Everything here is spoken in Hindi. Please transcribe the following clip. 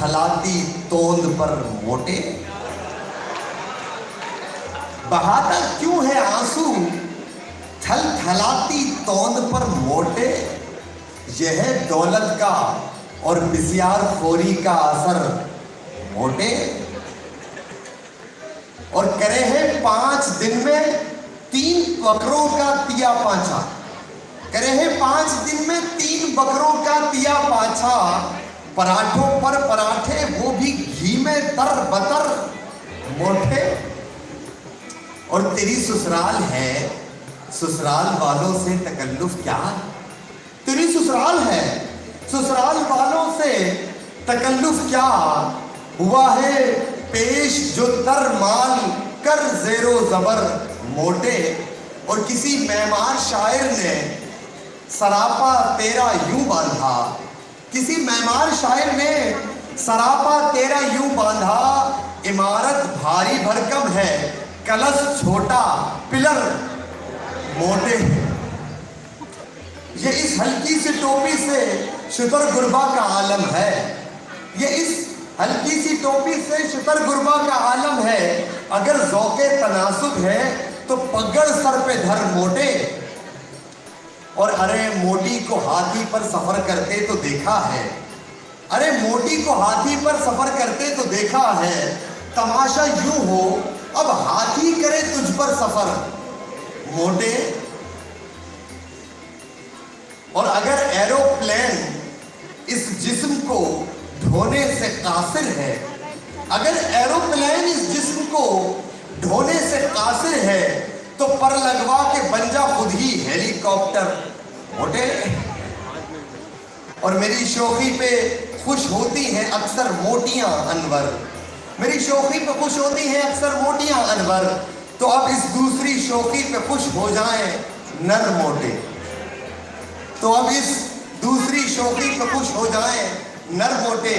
थलाती तोंद पर मोटे। बहाता क्यों है आंसू थल थलाती तोंद पर मोटे। यह है दौलत का और बिसियार खोरी का असर मोटे। और करे है 5 दिन में 3 बकरों का तिया पांचा। करे है 5 दिन में 3 बकरों का तिया पांचा। पराठों पर पराठे वो भी घी में तर बतर मोटे। और तेरी ससुराल है, ससुराल वालों से तकल्लुफ क्या। तेरी ससुराल है, ससुराल वालों से तकल्लुफ क्या। हुआ है पेश जो तर माल कर जेरो जबर मोटे। और किसी मेहमान शायर ने सरापा तेरा यूं बांधा। किसी मेहमान शायर ने सरापा तेरा यूं बांधा। इमारत भारी भरकम है, कलश छोटा, पिलर मोटे। ये इस हल्की सी टोपी से शुतर गुरबा का आलम है। ये इस हल्की सी टोपी से शुतर गुरबा का आलम है। अगर ज़ौक़े तनासुब है तो पगड़ सर पे धर मोटे। और अरे मोटी को हाथी पर सफर करते तो देखा है। अरे मोटी को हाथी पर सफर करते तो देखा है। तमाशा यूं हो अब हाथी करे तुझ पर सफर मोटे। और अगर एरोप्लेन इस जिस्म को ढोने से कासिर है, अगर एरोप्लेन इस जिस्म को ढोने से कासिर है तो पर लगवा के बन जा खुद ही हेलीकॉप्टर मोटे। और मेरी शोखी पे खुश होती हैं अक्सर मोटियां अनवर। मेरी शोखी पे खुश होती हैं अक्सर मोटियां अनवर। तो अब इस दूसरी शोखी पे खुश हो जाएं नर मोटे। तो अब इस दूसरी शोखी पे खुश हो जाएं नर मोटे।